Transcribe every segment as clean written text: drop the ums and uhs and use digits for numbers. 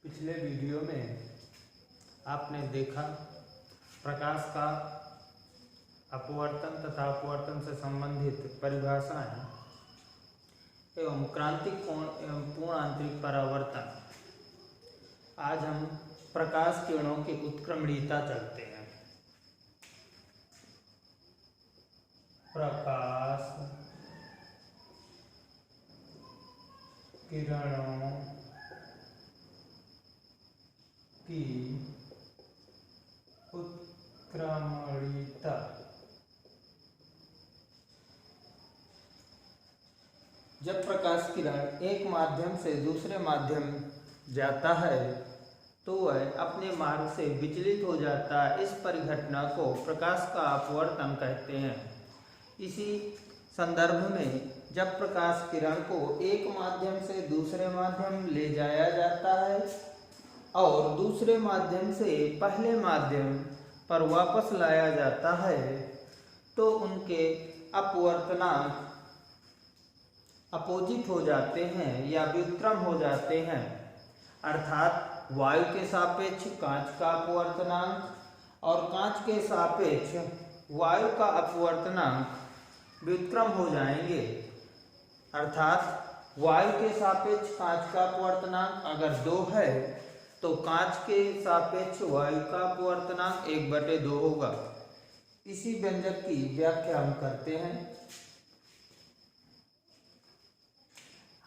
पिछले वीडियो में आपने देखा प्रकाश का अपवर्तन तथा अपवर्तन से संबंधित परिभाषाएं एवं क्रांतिक कोण एवं पूर्ण आंतरिक परावर्तन। आज हम प्रकाश किरणों की उत्क्रमणीयता चलते हैं। प्रकाश किरणों की उत्क्रमणीयता। जब प्रकाश किरण एक माध्यम से दूसरे माध्यम जाता है तो वह अपने मार्ग से विचलित हो जाता है। इस परिघटना को प्रकाश का अपवर्तन कहते हैं। इसी संदर्भ में जब प्रकाश किरण को एक माध्यम से दूसरे माध्यम ले जाया जाता है और दूसरे माध्यम से पहले माध्यम पर वापस लाया जाता है तो उनके अपवर्तनांक अपोजिट हो जाते हैं या व्युत्क्रम हो जाते हैं। अर्थात वायु के सापेक्ष कांच का अपवर्तनांक और कांच के सापेक्ष वायु का अपवर्तनांक व्युत्क्रम हो जाएंगे। अर्थात वायु के सापेक्ष कांच का अपवर्तनांक अगर 2 है तो कांच के सापेक्ष वायु का अपवर्तनांक 1/2 होगा। इसी व्यंजक की व्याख्या हम करते हैं।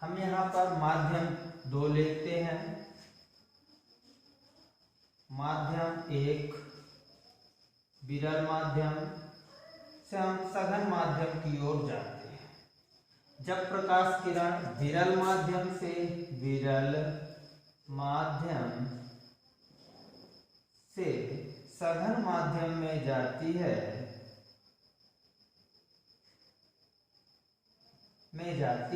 हम यहाँ पर माध्यम 2 लेते हैं। माध्यम 1 विरल माध्यम से हम सघन माध्यम की ओर जाते हैं। जब प्रकाश किरण विरल माध्यम से सघन माध्यम में जाती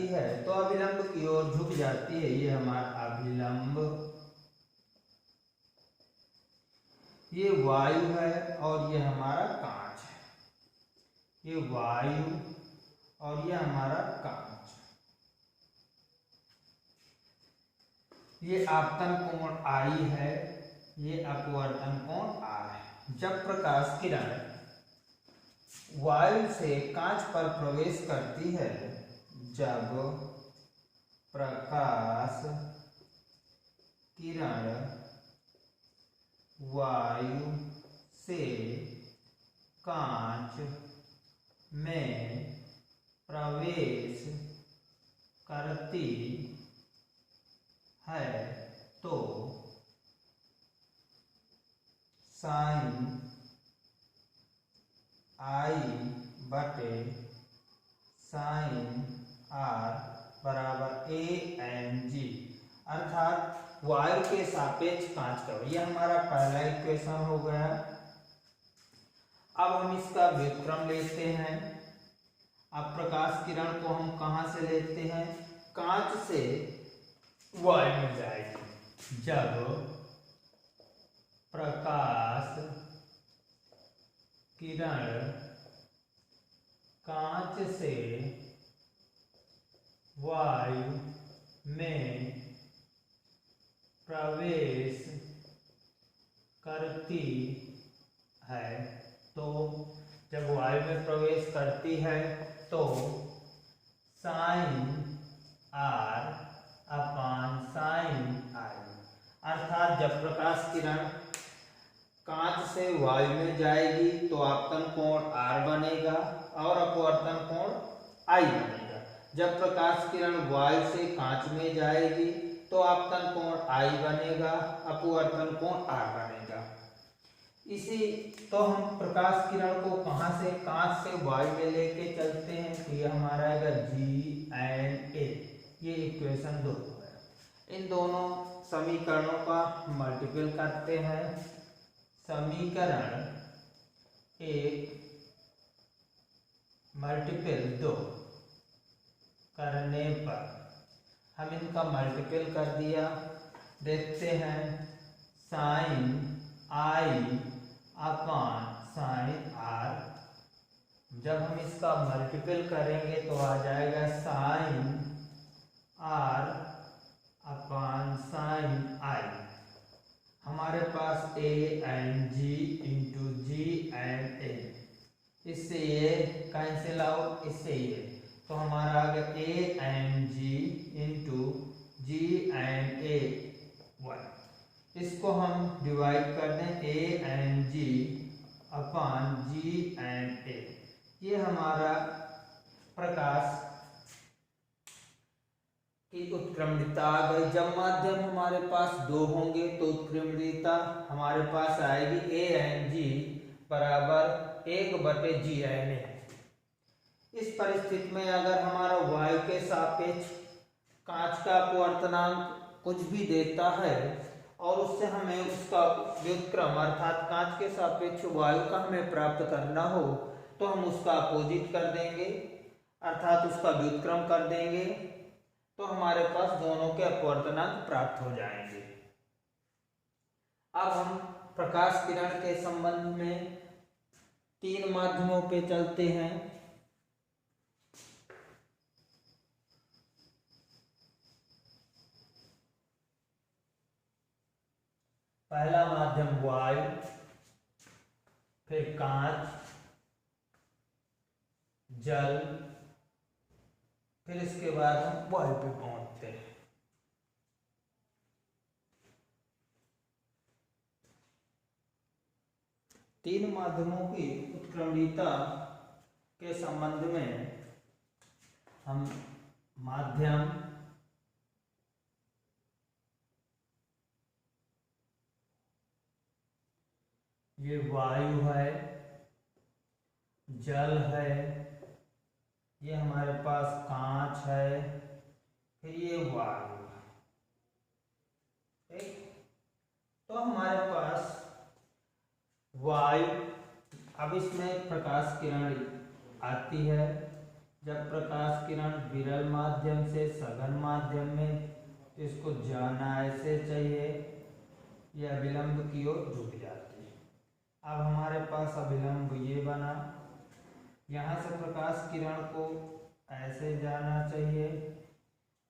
है तो अभिलंब की ओर झुक जाती है। ये हमारा अभिलंब, ये वायु है और ये हमारा कांच है। ये वायु और ये हमारा कांच। ये आपतन कोण I है, ये अपवर्तन कोण R है। जब प्रकाश किरण वायु से कांच पर प्रवेश करती है, जब प्रकाश किरण वायु से कांच में प्रवेश करती है तो साइन I बटे साइन R बराबर ANG। अर्थात वायु के सापेक्ष कांच का, यह हमारा पहला इक्वेशन हो गया। अब हम इसका व्युत्क्रम लेते हैं। अब प्रकाश किरण को हम कहाँ से लेते हैं? कांच से वायु में जाएगी। जब प्रकाश किरण कांच से वायु में प्रवेश करती है तो जब वायु में प्रवेश करती है तो sine R upon sine I। अर्थात जब प्रकाश किरण कांच से वायु में जाएगी तो आपतन कोण R बनेगा और अपवर्तन कोण I बनेगा। जब प्रकाश किरण वायु से कांच में जाएगी तो आपतन कोण I बनेगा, अपवर्तन कोण R बनेगा। इसी तो हम प्रकाश किरण को कहाँ से? कांच से वायु में लेके चलते हैं तो ये हमारा आएगा G&A। ये इक्वेशन 2 है। इन दोनों समीकरणों का मल्टीपल करते हैं। समीकरण 1 मल्टीपल 2 करने पर हम इनका मल्टीपल कर दिया। देखते हैं sine I upon sine R। जब हम इसका मल्टीपल करेंगे तो आ जाएगा sine R upon sine I। इससे ये कैंसिल आउट, इससे ये, तो हमारा आ गया A and G into G and A one. इसको हम डिवाइड कर दें A and G upon G and A. ये हमारा प्रकाश की उत्क्रमणिता आ गई। जब माध्यम हमारे पास दो होंगे तो उत्क्रमणिता हमारे पास आएगी ए एंड जी बराबर 1/जी एन ए। इस परिस्थिति में अगर हमारा y के सापेक्ष कांच का अपवर्तनांक कुछ भी देता है और उससे हमें उसका व्युत्क्रम अर्थात कांच के सापेक्ष वायु का हमें प्राप्त करना हो तो हम उसका अपोजिट कर देंगे अर्थात उसका व्युत्क्रम कर देंगे, तो हमारे पास दोनों के अपवर्तनांक प्राप्त हो जाएंगे। अब हम प्रकाश किरण के संबंध में 3 माध्यमों पे चलते हैं। पहला माध्यम वायु, फिर कांच, जल, फिर इसके बाद हम वायु पे पहुंचते हैं। तीन माध्यमों की उत्क्रमणीयता के संबंध में हम माध्यम, ये वायु है, जल है, ये हमारे पास कांच है, फिर ये वायु है। ठीक, तो हमारे पास वायु, अब इसमें प्रकाश किरण आती है। जब प्रकाश किरण विरल माध्यम से सघन माध्यम में, तो इसको जाना ऐसे चाहिए, यह अभिलंब की ओर झुक जाती है। अब हमारे पास अभिलंब ये बना, यहाँ से प्रकाश किरण को ऐसे जाना चाहिए,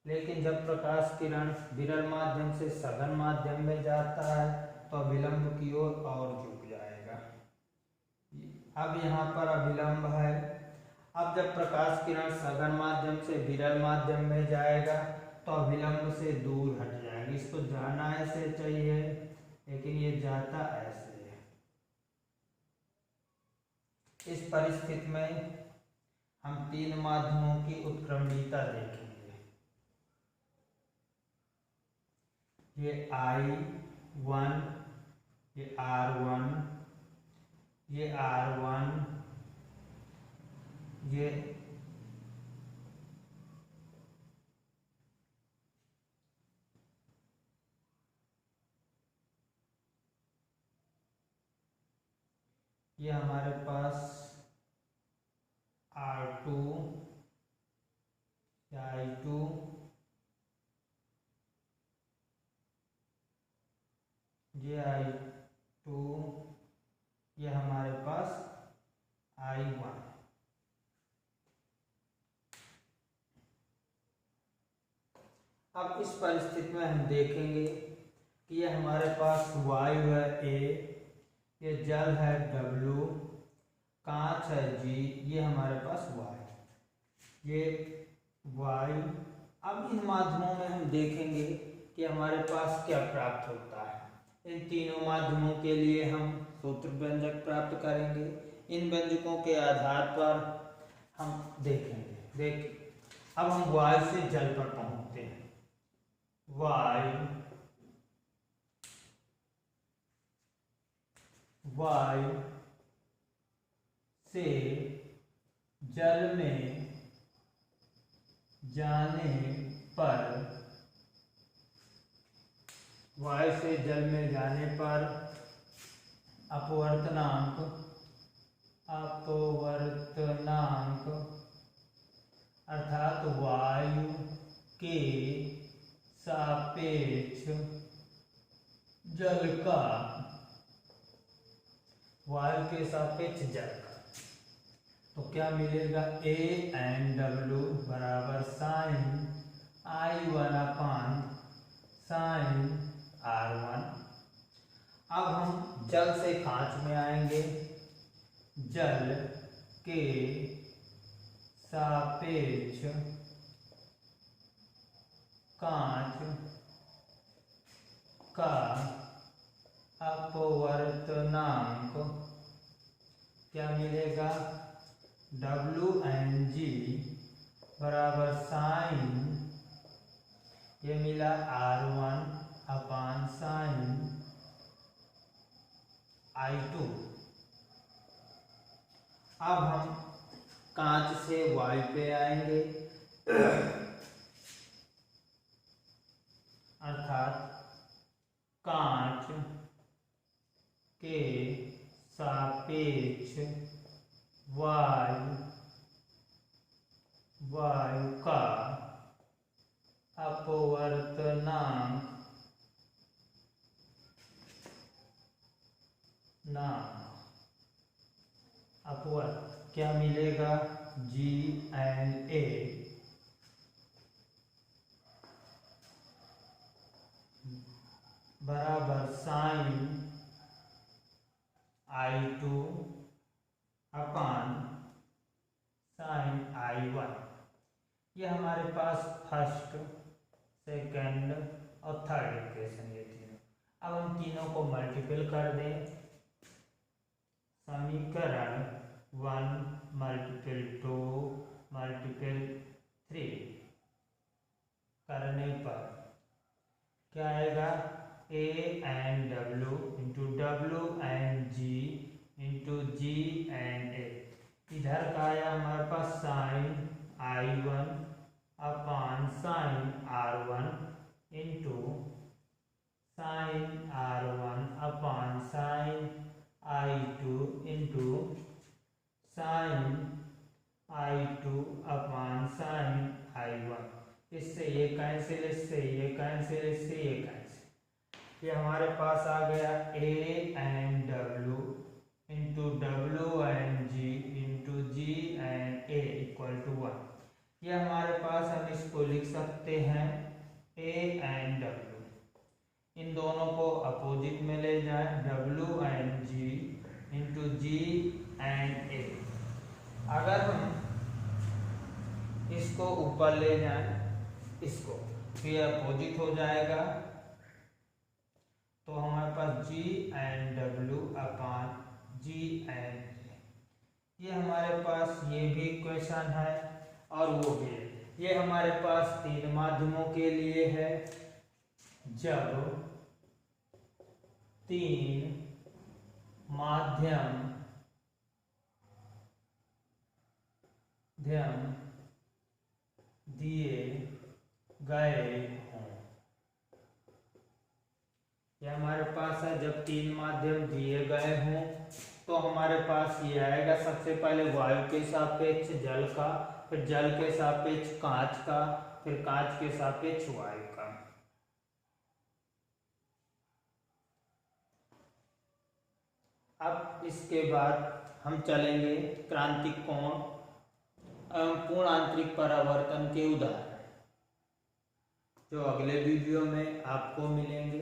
लेकिन जब प्रकाश किरण विरल माध्यम से सघन माध्यम में जाता है तो अभिलंब की ओर और झुक जाएगा। अब यहाँ पर अभिलंब है। अब जब प्रकाश किरण सघन माध्यम से विरल माध्यम में जाएगा तो अभिलंब से दूर हट जाएगी। इसको जाना ऐसे चाहिए, लेकिन ये जाता ऐसे है। इस परिस्थिति में हम 3 माध्यमों की उत्क्रमणीयता देखेंगे। ये I1, ये R1, ये R1, ये हमारे पास R2, I2, ये I2, ये हमारे पास I1। अब इस परिस्थिति में हम देखेंगे कि ये हमारे पास वायु है A, ये जल है W, कांच है G, ये हमारे पास वायु, ये वायु। अब इन माध्यमों में हम देखेंगे कि हमारे पास क्या प्राप्त होता है। इन तीनों माध्यमों के लिए हम सूत्र व्यंजक प्राप्त करेंगे। इन व्यंजकों के आधार पर हम देखेंगे। अब हम वायु से जल पर पहुंचते हैं। वायु से जल में जाने पर, वायु से जल में जाने पर अपवर्तनांक अर्थात वायु के सापेक्ष जल का, वायु के सापेक्ष जल का, तो क्या मिलेगा A एंड W बराबर sine I1 upon sine R1। अब हम जल से कांच में आएंगे। जल के सापेक्ष कांच का अपवर्तनांक क्या मिलेगा, WmG बराबर साइन, ये मिला R1 अपान साइन I2। अब हम कांच से y पे आएंगे, अर्थात कांच के सापेक्ष वायु का अपवर्तनांक अपवर्त क्या मिलेगा, GNA बराबर sign I2 upon sine I1। ये हमारे पास फर्स्ट, सेकंड और थर्ड इक्वेशन ये तीनों। अब हम तीनों को मल्टीपल कर दें, समीकरण 1 मल्टीपल 2 मल्टीपल 3 करने पर क्या आएगा, A&W into WmG into GNA। इधर का आया हमारे पास sine I1 upon sine R1 into sine R1 upon sine I2 into sine I2 upon sine I1। इससे ये कैंसिल, इससे ये कैंसिल, इससे ये कैंसिल। ये हमारे पास आ गया A&W into WmG into GNA equal to 1। ये हमारे पास हम इसको लिख सकते हैं A&W, इन दोनों को अपोजिट में ले जाएं, WmG इंटू GNA। अगर हम इसको ऊपर ले जाएं, इसको फिर अपोजिट हो जाएगा, तो हमारे पास G&W अपान GNA। ये हमारे पास ये भी इक्वेशन है और वो भी है। ये हमारे पास तीन माध्यमों के लिए है। जब तीन माध्यम दिए गए हों, ये हमारे पास है। जब तीन माध्यम दिए गए हों तो हमारे पास ये आएगा, सबसे पहले वायु के सापेक्ष जल का, फिर जल के सापेक्ष कांच का, फिर कांच के सापेक्ष वायु का। अब इसके बाद हम चलेंगे क्रांतिक कोण एवं पूर्ण आंतरिक परावर्तन के उदाहरण, जो अगले वीडियो में आपको मिलेंगे।